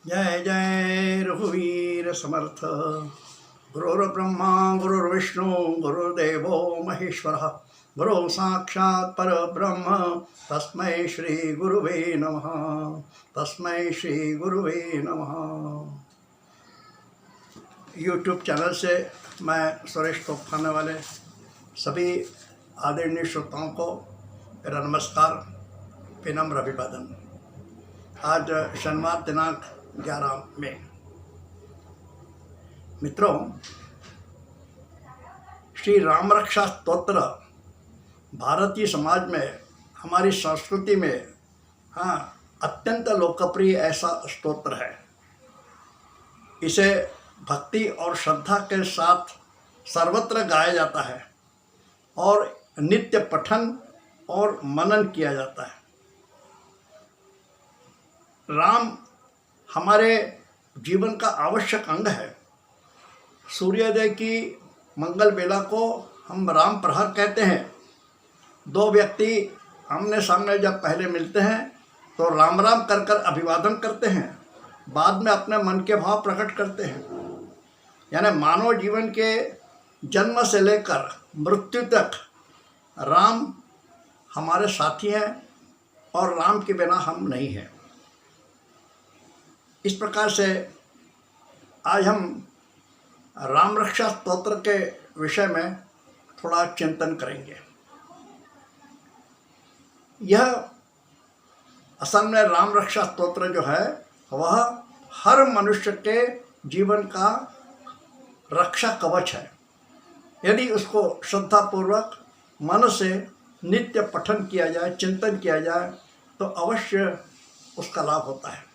जय जय रघुवीर समर्थ। गुरुर्ब्रह्मा गुरुर्विष्णु गुरुर्देवो महेश्वरः गुरु साक्षात् परब्रह्म तस्मै श्री गुरुवे नमः। तस्मै श्री गुरुवे नमः। यूट्यूब चैनल से मैं सुरेश तोपखाने वाले सभी आदरणीय श्रोताओं को मेरा नमस्कार, विनम्र अभिवादन। आज शनिवार दिनांक 11 मई। मित्रों, श्री राम रक्षा स्तोत्र भारतीय समाज में, हमारी संस्कृति में अत्यंत लोकप्रिय ऐसा स्तोत्र है। इसे भक्ति और श्रद्धा के साथ सर्वत्र गाया जाता है और नित्य पठन और मनन किया जाता है। राम हमारे जीवन का आवश्यक अंग है। सूर्योदय की मंगल बेला को हम राम प्रहर कहते हैं। दो व्यक्ति आमने सामने जब पहले मिलते हैं तो राम राम कर कर अभिवादन करते हैं, बाद में अपने मन के भाव प्रकट करते हैं। यानी मानव जीवन के जन्म से लेकर मृत्यु तक राम हमारे साथी हैं और राम के बिना हम नहीं हैं। इस प्रकार से आज हम राम रक्षा स्तोत्र के विषय में थोड़ा चिंतन करेंगे। यह असल में राम रक्षा स्तोत्र जो है वह हर मनुष्य के जीवन का रक्षा कवच है। यदि उसको श्रद्धापूर्वक मन से नित्य पठन किया जाए, चिंतन किया जाए तो अवश्य उसका लाभ होता है।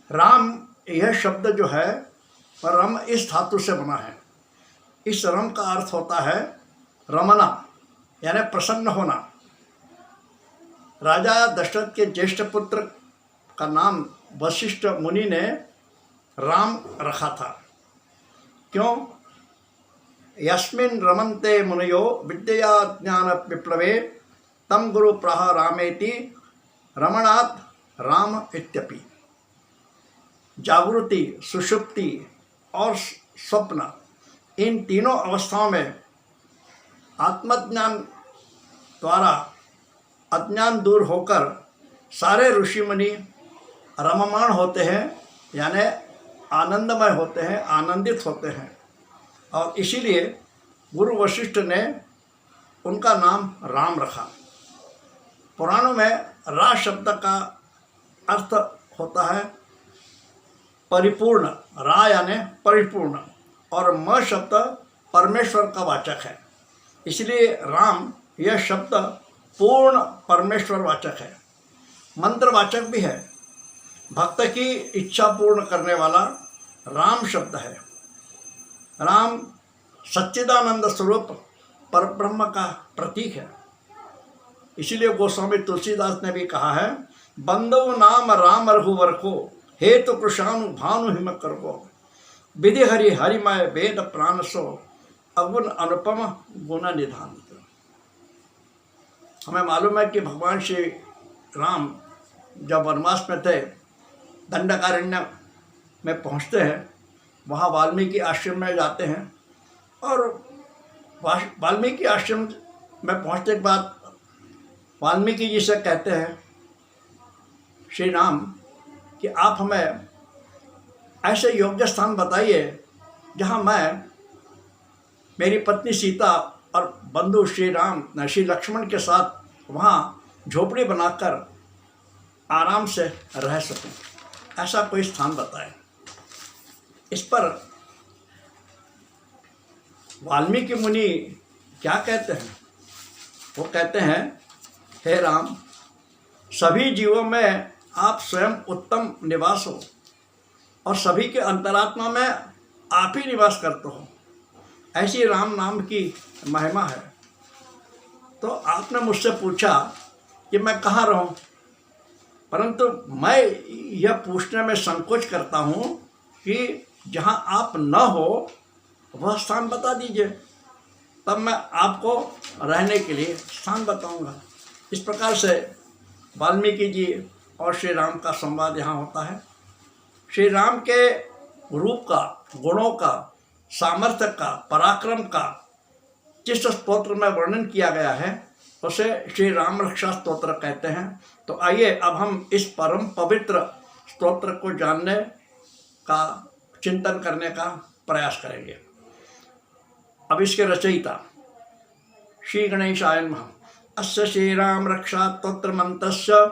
राम यह शब्द जो है वह रम इस धातु से बना है। इस रम का अर्थ होता है रमना, यानी प्रसन्न होना। राजा दशरथ के ज्येष्ठ पुत्र का नाम वशिष्ठ मुनि ने राम रखा था। क्यों? यस्मिन् रमन्ते मुनयो विद्या ज्ञान विप्लवे तम गुरु प्राह रामेति रमणात् राम इत्यपि। जागृति, सुषुप्ति और स्वप्न, इन तीनों अवस्थाओं में आत्मज्ञान द्वारा अज्ञान दूर होकर सारे ऋषि मुनि रममाण होते हैं, यानी आनंदमय होते हैं, आनंदित होते हैं। और इसीलिए गुरु वशिष्ठ ने उनका नाम राम रखा। पुराणों में रा शब्द का अर्थ होता है परिपूर्ण, रा यानी परिपूर्ण, और म शब्द परमेश्वर का वाचक है। इसलिए राम यह शब्द पूर्ण परमेश्वर वाचक है, मंत्रवाचक भी है। भक्त की इच्छा पूर्ण करने वाला राम शब्द है। राम सच्चिदानंद स्वरूप परब्रह्म का प्रतीक है। इसीलिए गोस्वामी तुलसीदास ने भी कहा है, बंदव नाम राम रघुवर को हेतु कृषाणु भानु हिम करको विधि हरि हरिमय वेद प्राण सो अगुण अनुपम गुण निधान। हमें मालूम है कि भगवान श्री राम जब वनवास में थे, दंडकारण्य में पहुँचते हैं, वहाँ वाल्मीकि आश्रम में जाते हैं और वाल्मीकि आश्रम में पहुँचने के बाद वाल्मीकि जी से कहते हैं श्री राम कि आप हमें ऐसे योग्य स्थान बताइए जहाँ मैं, मेरी पत्नी सीता और बंधु श्री राम श्री लक्ष्मण के साथ वहाँ झोपड़ी बनाकर आराम से रह सकूं। ऐसा कोई स्थान बताएं। इस पर वाल्मीकि मुनि क्या कहते हैं? वो कहते हैं, हे राम, सभी जीवों में आप स्वयं उत्तम निवास हो और सभी के अंतरात्मा में आप ही निवास करते हो। ऐसी राम नाम की महिमा है। तो आपने मुझसे पूछा कि मैं कहाँ रहूं, परंतु मैं यह पूछने में संकोच करता हूँ कि जहाँ आप न हो वह स्थान बता दीजिए, तब मैं आपको रहने के लिए स्थान बताऊंगा। इस प्रकार से वाल्मीकि जी और श्री राम का संवाद यहाँ होता है। श्री राम के रूप का, गुणों का, सामर्थ्य का, पराक्रम का जिस स्तोत्र में वर्णन किया गया है उसे श्री राम रक्षा स्तोत्र कहते हैं। तो आइए अब हम इस परम पवित्र स्तोत्र को जानने का, चिंतन करने का प्रयास करेंगे। अब इसके रचयिता श्री गणेशाय नमः। अस्य श्री राम रक्षा स्तोत्र मंत्रस्य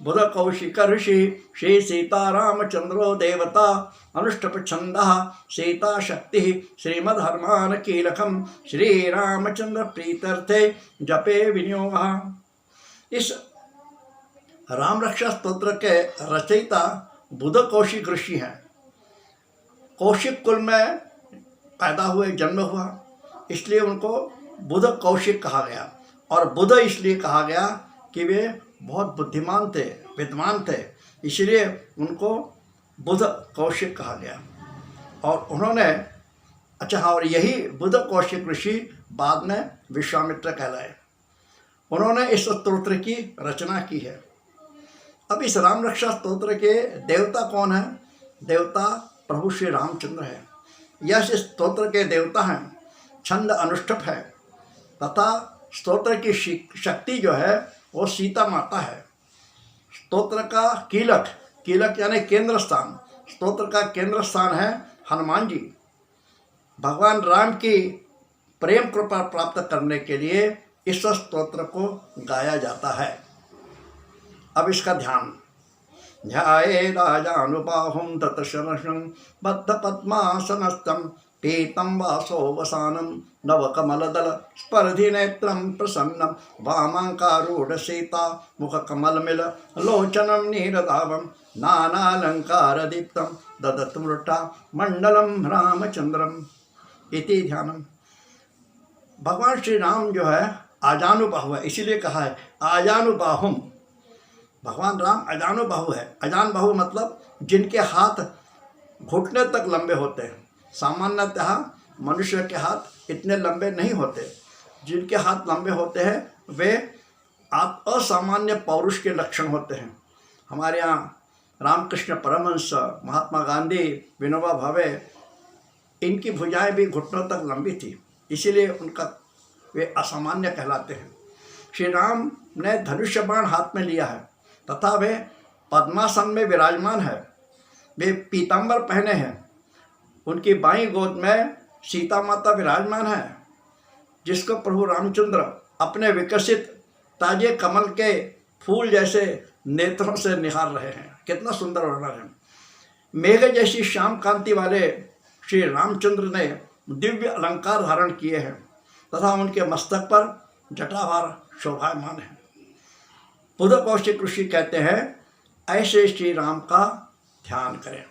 बुध कौशिक ऋषि श्री सीतारामचंद्रो देवता अनुष्टप छंदः सीता शक्ति श्रीमद् हनुमान कीलकम श्री रामचंद्र प्रीत्यर्थे जपे विनियोगः। इस राम रक्षा स्तोत्र के रचयिता बुध कौशिक ऋषि हैं। कौशिक कुल में पैदा हुए, जन्म हुआ, इसलिए उनको बुध कौशिक कहा गया। और बुध इसलिए कहा गया कि वे बहुत बुद्धिमान थे, विद्वान थे, इसलिए उनको बुध कौशिक कहा गया। और उन्होंने, अच्छा हाँ, और यही बुध कौशिक ऋषि बाद में विश्वामित्र कहलाए। उन्होंने इस स्तोत्र की रचना की है। अब इस राम रक्षा स्तोत्र के देवता कौन है? देवता प्रभु श्री रामचंद्र है। यह इस स्तोत्र के देवता हैं। छंद अनुष्टप है तथा स्तोत्र की शक्ति जो है वो सीता माता है। स्तोत्र का कीलक, कीलक यानी केंद्र स्थान, स्तोत्र का केंद्र स्थान है हनुमान जी। भगवान राम की प्रेम कृपा प्राप्त करने के लिए इस स्तोत्र को गाया जाता है। अब इसका ध्यान। ध्याये राजानुबाहुं तत्शरणं बद्ध पद्मासनस्थं पीतं वासो वसानं नवकमलदल स्पर्धि नेत्रं प्रसन्नं वामांकारूढ़ सीता मुखकमलमिल लोचनं नीरदावं नानालंकारदीप्तं ददतमृटा मंडलम रामचंद्रम इति ध्यानम। भगवान श्री राम जो है आजानुबाहु है, इसीलिए कहा है आजानुबाहुम। भगवान राम अजानुबाहु है। अजानुबाहु मतलब जिनके हाथ घुटने तक लंबे होते हैं। सामान्यतः मनुष्य के हाथ इतने लंबे नहीं होते। जिनके हाथ लंबे होते हैं वे असामान्य पौरुष के लक्षण होते हैं। हमारे यहाँ रामकृष्ण परमहंस, महात्मा गांधी, विनोबा भावे, इनकी भुजाएं भी घुटनों तक लंबी थी, इसीलिए वे असामान्य कहलाते हैं। श्री राम ने धनुष्य बाण हाथ में लिया है तथा वे पद्मासन में विराजमान है। वे पीतांबर पहने हैं। उनकी बाईं गोद में सीता माता विराजमान है, जिसको प्रभु रामचंद्र अपने विकसित ताजे कमल के फूल जैसे नेत्रों से निहार रहे हैं। कितना सुंदर वर्णन है। मेघ जैसी श्याम कांति वाले श्री रामचंद्र ने दिव्य अलंकार धारण किए हैं तथा उनके मस्तक पर जटाभार शोभायमान है। बुध कौशिक ऋषि कहते हैं ऐसे श्री राम का ध्यान करें।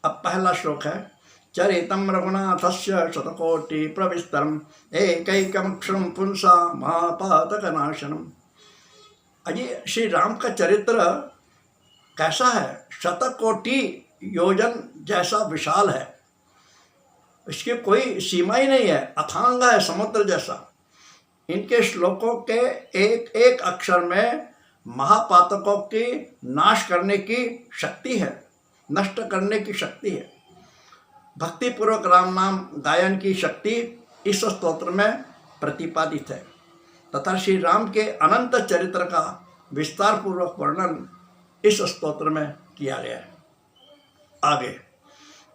अब पहला श्लोक है चरितम रघुनाथस्य शतकोटि प्रविस्तरम एकैकमक्षरम पुंसा महापातकनाशनम। अजय श्री राम का चरित्र कैसा है? शतकोटि योजन जैसा विशाल है, इसकी कोई सीमा ही नहीं है, अथांग है, समुद्र जैसा। इनके श्लोकों के एक एक अक्षर में महापातकों की नाश करने की शक्ति है, नष्ट करने की शक्ति है। भक्तिपूर्वक राम नाम गायन की शक्ति इस स्तोत्र में प्रतिपादित है तथा श्री राम के अनंत चरित्र का विस्तार पूर्वक वर्णन इस स्तोत्र में किया गया है। आगे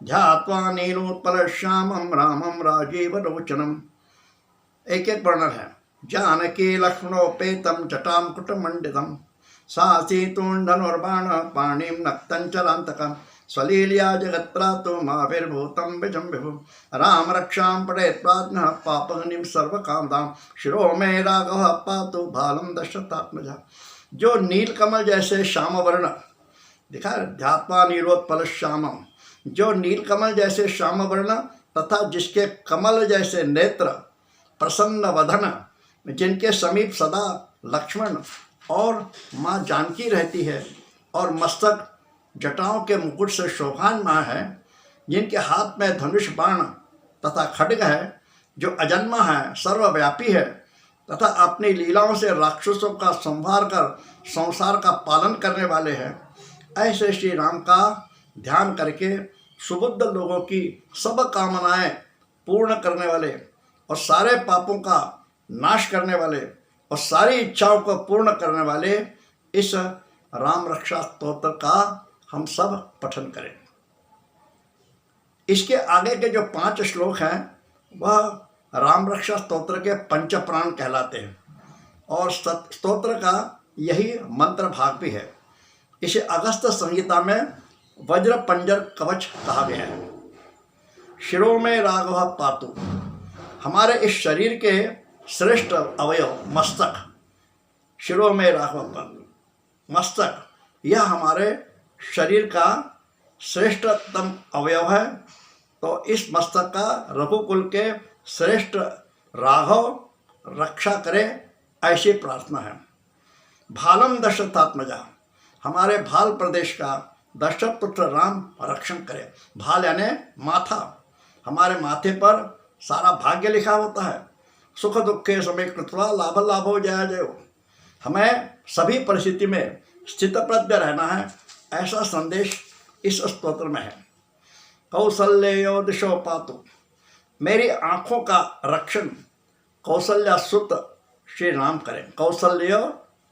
ध्यात्वा नीलोत्पल श्यामं रामं राजीव लोचनम। एक एक वर्णन है। जानकी लक्ष्मणोपेतं जटामुकुटमण्डितं सासीतुण्डनुर्बाण पाणिं नक्तञ्चलान्तकं स्वलील्या जगत्त्रातो माविर्भूतं विजं विभु राम रक्षां पठेत्प्राज्ञः पापहनिं सर्वकामदां शिरो मे राघवः पातु भालं दशरथात्मजा। जो नीलकमल जैसे श्यामवर्ण दिखा, ध्यात्वा नीलोत्पल श्यामम, जो नीलकमल जैसे श्यामवर्ण तथा जिसके कमल जैसे नेत्र, प्रसन्न वदन, जिनके समीप सदा लक्ष्मण और माँ जानकी रहती है और मस्तक जटाओं के मुकुट से शोभायमान है, जिनके हाथ में धनुष बाण तथा खड्ग है, जो अजन्मा है, सर्वव्यापी है तथा अपनी लीलाओं से राक्षसों का संहार कर संसार का पालन करने वाले हैं, ऐसे श्री राम का ध्यान करके सुबुद्ध लोगों की सब कामनाएं पूर्ण करने वाले और सारे पापों का नाश करने वाले और सारी इच्छाओं को पूर्ण करने वाले इस राम रक्षा स्तोत्र का हम सब पठन करें। इसके आगे के जो 5 श्लोक हैं वह राम रक्षा स्तोत्र के पंच प्राण कहलाते हैं और स्तोत्र का यही मंत्र भाग भी है। इसे अगस्त्य संहिता में वज्र पंजर कवच कहा गया है। शिरो में राघव पातु, हमारे इस शरीर के श्रेष्ठ अवयव मस्तक, शिरो में राघव पातु मस्तक, यह हमारे शरीर का श्रेष्ठतम अवयव है। तो इस मस्तक का रघुकुल के श्रेष्ठ राघव रक्षा करे, ऐसी प्रार्थना है। भालम दशरथात्मजा, हमारे भाल प्रदेश का दशरथ पुत्र राम रक्षण करे। भाल यानी माथा, हमारे माथे पर सारा भाग्य लिखा होता है। सुख दुखे समय कृत्वा लाभ लाभो जया जयो, हमें सभी परिस्थिति में स्थित प्रज्ञ रहना है, ऐसा संदेश इस स्तोत्र में है। कौसल्यो दिशो पातु, मेरी आँखों का रक्षण कौशल्या सुत श्री राम करें। कौशल्य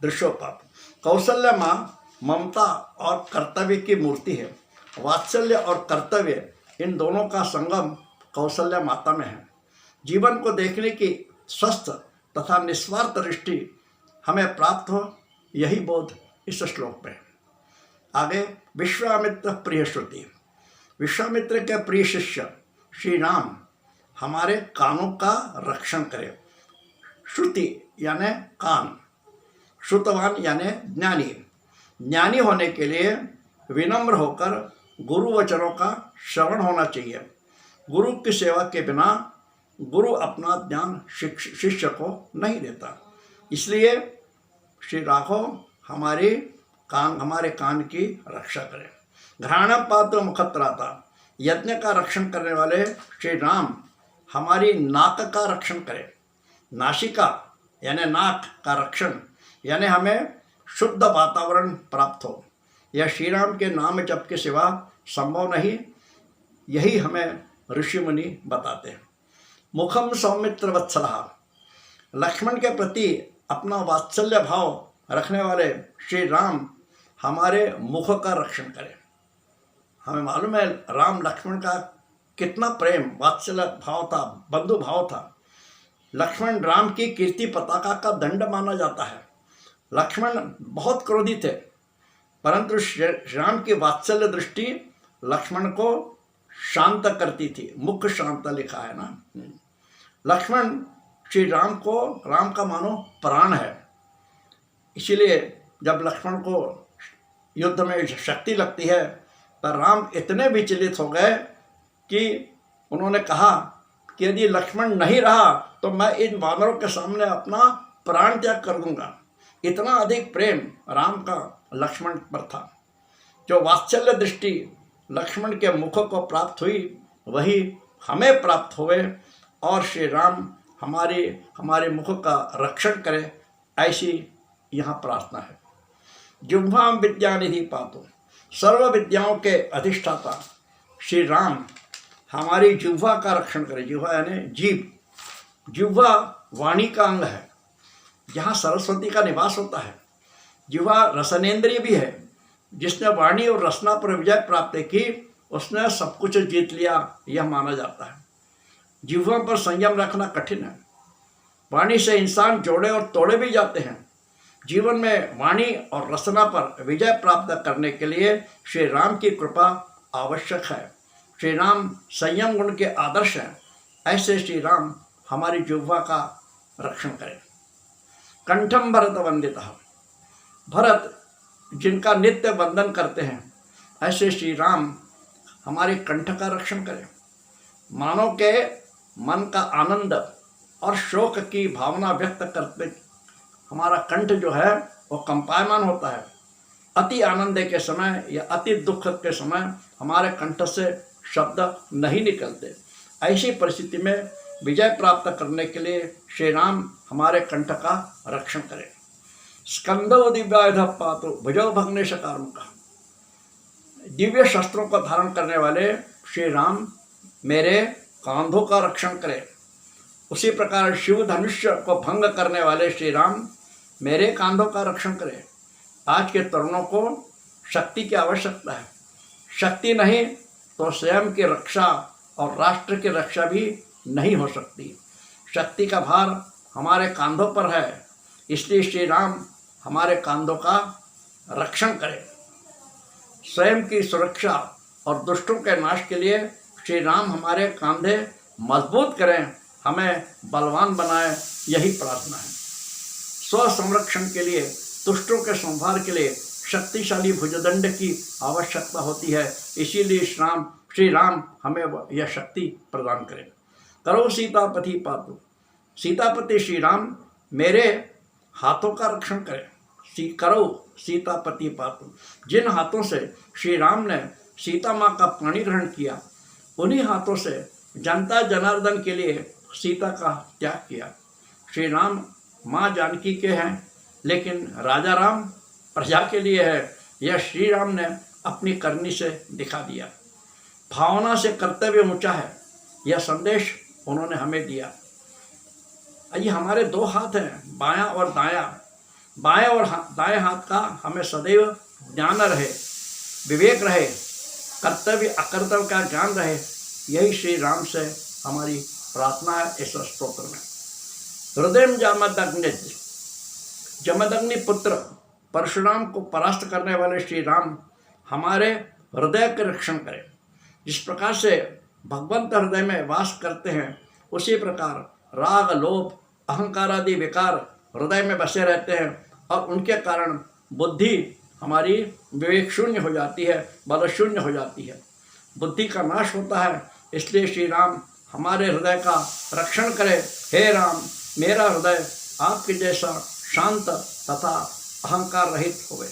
दृश्यो पातु, कौशल्य माँ ममता और कर्तव्य की मूर्ति है। वात्सल्य और कर्तव्य इन दोनों का संगम कौशल्या माता में है। जीवन को देखने की स्वस्थ तथा निस्वार्थ दृष्टि हमें प्राप्त हो, यही बोध इस श्लोक में है। आगे विश्वामित्र प्रिय श्रुति, विश्वामित्र के प्रिय शिष्य श्री राम हमारे कानों का रक्षण करे। श्रुति यानी कान, श्रुतवान यानी ज्ञानी। ज्ञानी होने के लिए विनम्र होकर गुरु वचनों का श्रवण होना चाहिए। गुरु की सेवा के बिना गुरु अपना ज्ञान शिष्य को नहीं देता। इसलिए श्री राघव हमारे कान की रक्षा करें। घ्राण पात्र मुखत्राता, यज्ञ का रक्षण करने वाले श्री राम हमारी नाक का रक्षण करें। नासिका यानी नाक का रक्षण, यानी हमें शुद्ध वातावरण प्राप्त हो। यह श्री राम के नाम जप के सिवा संभव नहीं, यही हमें ऋषि मुनि बताते हैं। मुखम सौमित्र वत्सलः, लक्ष्मण के प्रति अपना वात्सल्य भाव रखने वाले श्री राम हमारे मुख का रक्षण करें। हमें मालूम है राम लक्ष्मण का कितना प्रेम वात्सल्य भाव था, बंधु भाव था। लक्ष्मण राम की कीर्ति पताका का दंड माना जाता है। लक्ष्मण बहुत क्रोधी थे, परंतु श्री राम की वात्सल्य दृष्टि लक्ष्मण को शांत करती थी। मुख शांत लिखा है ना। लक्ष्मण श्री राम को, राम का मानो प्राण है। इसीलिए जब लक्ष्मण को युद्ध में शक्ति लगती है तो राम इतने विचलित हो गए कि उन्होंने कहा कि यदि लक्ष्मण नहीं रहा तो मैं इन वानरों के सामने अपना प्राण त्याग कर दूंगा। इतना अधिक प्रेम राम का लक्ष्मण पर था। जो वात्सल्य दृष्टि लक्ष्मण के मुख को प्राप्त हुई वही हमें प्राप्त हुए और श्री राम हमारे मुख का रक्षण करे, ऐसी यहाँ प्रार्थना है। जिह्वाम विद्यानिधि पातु, सर्व विद्याओं के अधिष्ठाता श्री राम हमारी जिह्वा का रक्षण करे। जिह्वा यानी जीव। जिह्वा वाणी का अंग है, जहाँ सरस्वती का निवास होता है। जिह्वा रसनेन्द्रिय भी है। जिसने वाणी और रसना पर विजय प्राप्त की उसने सब कुछ जीत लिया, यह माना जाता है। जिह्वा पर संयम रखना कठिन है। वाणी से इंसान जोड़े और तोड़े भी जाते हैं। जीवन में वाणी और रसना पर विजय प्राप्त करने के लिए श्री राम की कृपा आवश्यक है। श्री राम संयम गुण के आदर्श हैं। ऐसे श्री राम हमारी जिह्वा का रक्षण करें। कंठम भरत वंदितः, भरत जिनका नित्य वंदन करते हैं, ऐसे श्री राम हमारे कंठ का रक्षण करें। मानव के मन का आनंद और शोक की भावना व्यक्त करते हमारा कंठ जो है वो कंपायमान होता है। अति आनंद के समय या अति दुख के समय हमारे कंठ से शब्द नहीं निकलते। ऐसी परिस्थिति में विजय प्राप्त करने के लिए श्री राम हमारे कंठ का रक्षण करें। स्कंदो दिव्यायुध पातु भुजौ भग्नेश कार्मुक, दिव्य शस्त्रों को धारण करने वाले श्री राम मेरे कांधों का रक्षण करें। उसी प्रकार शिव धनुष्य को भंग करने वाले श्री राम मेरे कांधों का रक्षण करें। आज के तरुणों को शक्ति की आवश्यकता है। शक्ति नहीं तो स्वयं की रक्षा और राष्ट्र की रक्षा भी नहीं हो सकती। शक्ति का भार हमारे कांधों पर है, इसलिए श्री राम हमारे कांधों का रक्षण करें। स्वयं की सुरक्षा और दुष्टों के नाश के लिए श्री राम हमारे कांधे मजबूत करें, हमें बलवान बनाए, यही प्रार्थना है। स्व संरक्षण के लिए, दुष्टों के संहार के लिए शक्तिशाली भुजदंड की आवश्यकता होती है। इसीलिए श्री राम हमें यह शक्ति प्रदान करें। करो सीतापति पातु, सीतापति श्री राम मेरे हाथों का रक्षण करें। करो सीतापति पातु, जिन हाथों से श्री राम ने सीता माँ का पाणी ग्रहण किया, उन्हीं हाथों से जनता जनार्दन के लिए सीता का त्याग किया। श्री राम माँ जानकी के हैं, लेकिन राजा राम प्रजा के लिए है। यह श्री राम ने अपनी करनी से दिखा दिया। भावना से कर्तव्य ऊंचा है, यह संदेश उन्होंने हमें दिया। ये हमारे दो हाथ हैं, बायां और दायां। बाएं और दाएं हाथ का हमें सदैव ज्ञान रहे, विवेक रहे, कर्तव्य अकर्तव्य का ज्ञान रहे, यही श्री राम से हमारी प्रार्थना है इस स्तोत्र में। हृदय जमदग्नि पुत्र परशुराम को परास्त करने वाले श्री राम हमारे हृदय के रक्षण करें। जिस प्रकार से भगवंत हृदय में वास करते हैं, उसी प्रकार राग, लोभ, अहंकार आदि विकार हृदय में बसे रहते हैं और उनके कारण बुद्धि हमारी विवेक शून्य हो जाती है, बल शून्य हो जाती है, बुद्धि का नाश होता है। इसलिए श्री राम हमारे हृदय का रक्षण करें। हे राम, मेरा हृदय आपके जैसा शांत तथा अहंकार रहित होवे।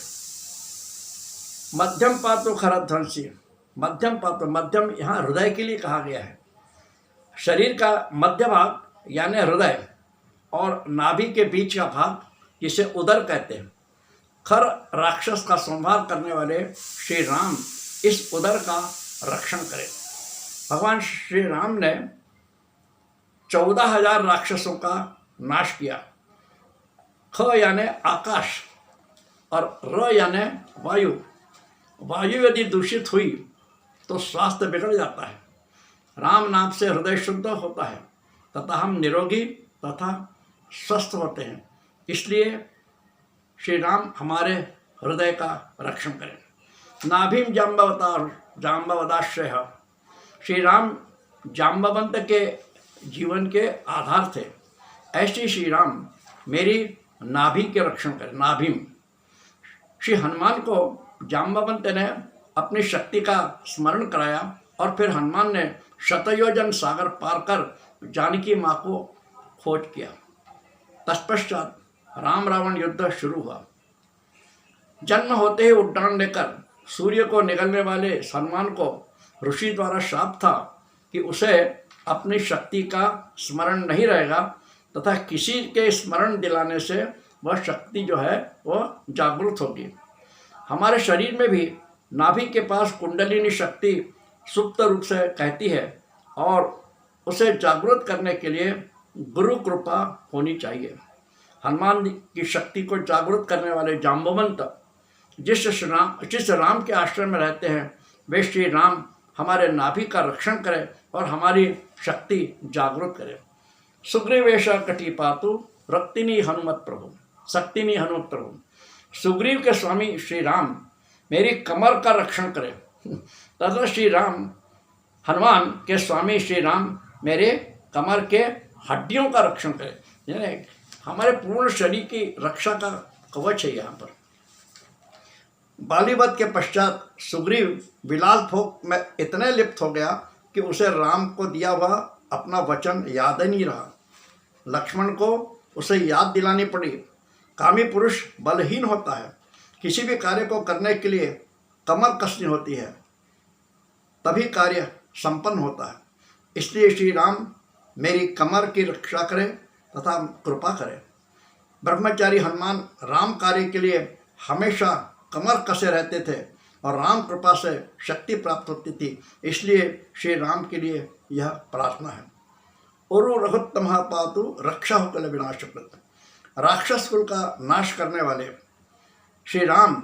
मध्यम पातु खरध्वंसी, मध्यम पातु, मध्यम यहाँ हृदय के लिए कहा गया है। शरीर का मध्य भाग यानी हृदय और नाभि के बीच का भाग जिसे उदर कहते हैं। खर राक्षस का संहार करने वाले श्री राम इस उदर का रक्षण करें। भगवान श्री राम ने 14,000 राक्षसों का नाश किया। ख यानी आकाश और र यानी वायु। वायु यदि दूषित हुई तो स्वास्थ्य बिगड़ जाता है। राम नाम से हृदय शुद्ध होता है तथा हम निरोगी तथा स्वस्थ होते हैं। इसलिए श्री राम हमारे हृदय का रक्षण करें। नाभिम जाम्बवदाश्रय, श्री राम जाम्बवंत के जीवन के आधार थे। ऐसे श्री राम मेरी नाभि के रक्षण करें। नाभिम, श्री हनुमान को जाम्बवंत ने अपनी शक्ति का स्मरण कराया और फिर हनुमान ने शतयोजन सागर पार कर जानकी माँ को खोज किया। तत्पश्चात राम रावण युद्ध शुरू हुआ। जन्म होते ही उड्डान लेकर सूर्य को निगलने वाले हनुमान को ऋषि द्वारा श्राप था कि उसे अपनी शक्ति का स्मरण नहीं रहेगा तथा किसी के स्मरण दिलाने से वह शक्ति जो है वह जागृत होगी। हमारे शरीर में भी नाभि के पास कुंडलिनी शक्ति सुप्त रूप से कहती है और उसे जागृत करने के लिए गुरु कृपा होनी चाहिए। हनुमान की शक्ति को जागृत करने वाले जाम्बवंत जिस राम के आश्रम में रहते हैं, वे श्री राम हमारे नाभि का रक्षण करें और हमारी शक्ति जागृत करें। सुग्रीवेश कटिपातु रक्तिनी हनुमत प्रभु, शक्तिनी हनुमत प्रभु। सुग्रीव के स्वामी श्री राम मेरी कमर का रक्षण करें तथा श्री राम हनुमान के स्वामी श्री राम मेरे कमर के हड्डियों का रक्षण करें। यानी हमारे पूर्ण शरीर की रक्षा का कवच है। यहाँ पर बालीवध के पश्चात सुग्रीव बिलाल भोग में इतने लिप्त हो गया कि उसे राम को दिया हुआ अपना वचन याद ही नहीं रहा। लक्ष्मण को उसे याद दिलानी पड़ी। कामी पुरुष बलहीन होता है, किसी भी कार्य को करने के लिए कमर कसनी होती है, तभी कार्य संपन्न होता है। इसलिए श्री राम मेरी कमर की रक्षा करें तथा कृपा करें। ब्रह्मचारी हनुमान राम कार्य के लिए हमेशा कमर कसे रहते थे और राम कृपा से शक्ति प्राप्त होती थी। इसलिए श्री राम के लिए यह प्रार्थना है। उरु रघुत्तम पातु रक्षा कुल विनाशकृत। राक्षस कुल का नाश करने वाले श्री राम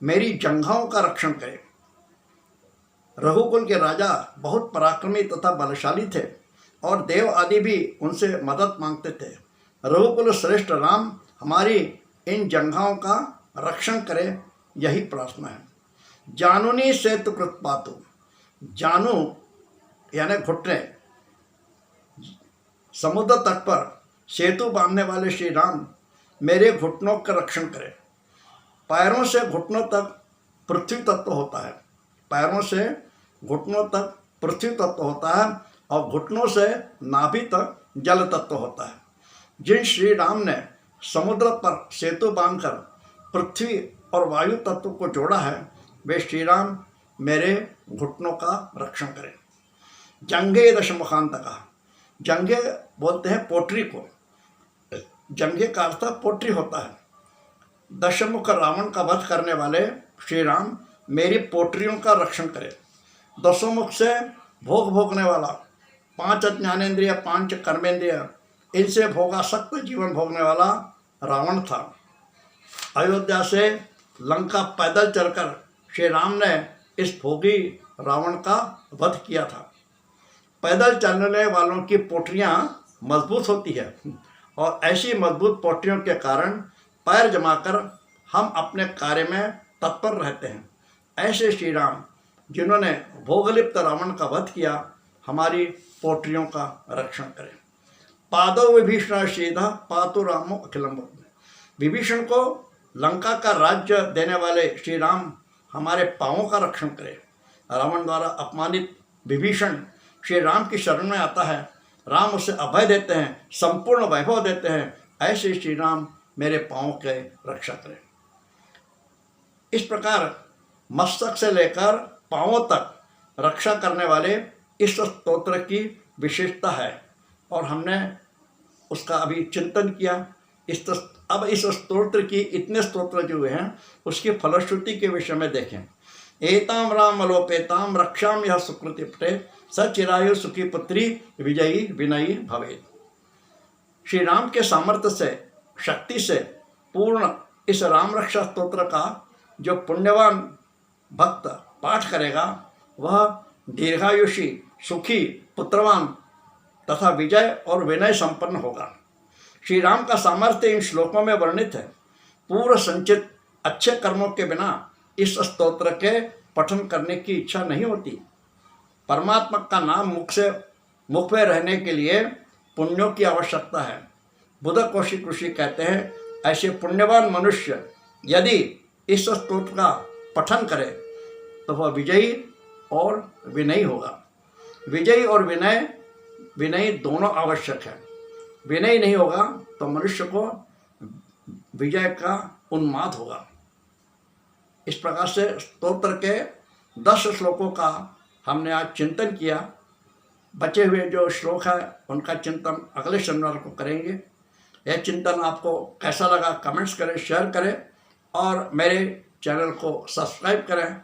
मेरी जंघाओं का रक्षण करें। रघुकुल के राजा बहुत पराक्रमी तथा बलशाली थे और देव आदि भी उनसे मदद मांगते थे। रघुकुल श्रेष्ठ राम हमारी इन जंघाओं का रक्षण करें, यही प्रार्थना है। जानुनी सेतु कृत पातु। जानू यानी घुटने, समुद्र तट पर सेतु बांधने वाले श्री राम मेरे घुटनों का रक्षण करें। पैरों से घुटनों तक पृथ्वी तत्व होता है, पैरों से घुटनों तक पृथ्वी तत्व होता है और घुटनों से नाभि तक जल तत्व होता है। जिन श्री राम ने समुद्र पर सेतु बांधकर पृथ्वी और वायु तत्व को जोड़ा है, वे श्री राम मेरे घुटनों का रक्षण करें। जंघे दशमुखांत का। जंघे बोलते हैं पोटरी को। जंघे का अर्थ पोटरी होता है। दशमुख रावण का वध करने वाले श्री राम मेरी पोटरियों का रक्षण करें। दसों मुख से भोग भोगने वाला, 5 ज्ञानेन्द्रिय 5 कर्मेंद्रिय, इनसे भोगासक्त जीवन भोगने वाला रावण था। अयोध्या से लंका पैदल चलकर श्री राम ने इस भोगी रावण का वध किया था। पैदल चलने वालों की पोटरियां मजबूत होती है और ऐसी मजबूत पोटरियों के कारण पैर जमाकर हम अपने कार्य में तत्पर रहते हैं। ऐसे श्री राम जिन्होंने भोगलिप्त रावण का वध किया, हमारी पोटरियों का रक्षण करें। पादव विभीषण सीधा पातु रामो अखिलम। विभीषण को लंका का राज्य देने वाले श्री राम हमारे पाँवों का रक्षण करें। रावण द्वारा अपमानित विभीषण श्री राम की शरण में आता है। राम उसे अभय देते हैं, संपूर्ण वैभव देते हैं। ऐसे श्री राम मेरे पाँव के रक्षा करें। इस प्रकार मस्तक से लेकर पाँवों तक रक्षा करने वाले इस स्तोत्र की विशेषता है और हमने उसका अभी चिंतन किया। अब इस स्तोत्र की इतने स्तोत्र जो हैं उसकी फलश्रुति के विषय में देखें। एताम राम अलोपेताम रक्षाम यह सुकृति पटे सचिरायु सुखी पुत्री विजयी विनयी भवेत्। श्री राम के सामर्थ्य से, शक्ति से पूर्ण इस राम रक्षा स्तोत्र का जो पुण्यवान भक्त पाठ करेगा वह दीर्घायुषी, सुखी, पुत्रवान तथा विजय और विनय संपन्न होगा। श्री राम का सामर्थ्य इन श्लोकों में वर्णित है। पूर्व संचित अच्छे कर्मों के बिना इस स्तोत्र के पठन करने की इच्छा नहीं होती। परमात्मा का नाम मुख में रहने के लिए पुण्यों की आवश्यकता है। बुद्ध कौशिक ऋषि कहते हैं, ऐसे पुण्यवान मनुष्य यदि इस स्तोत्र का पठन करे तो वह विजयी और विनयी होगा। विजयी और विनयी दोनों आवश्यक है। विनयी नहीं होगा तो मनुष्य को विजय का उन्माद होगा। इस प्रकार से स्तोत्र के 10 श्लोकों का हमने आज चिंतन किया। बचे हुए जो श्लोक है उनका चिंतन अगले शनिवार को करेंगे। यह चिंतन आपको कैसा लगा कमेंट्स करें, शेयर करें और मेरे चैनल को सब्सक्राइब करें।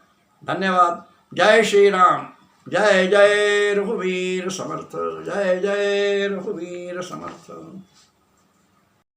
धन्यवाद। जय श्री राम। जय जय रघुवीर समर्थ। जय जय रघुवीर समर्थ।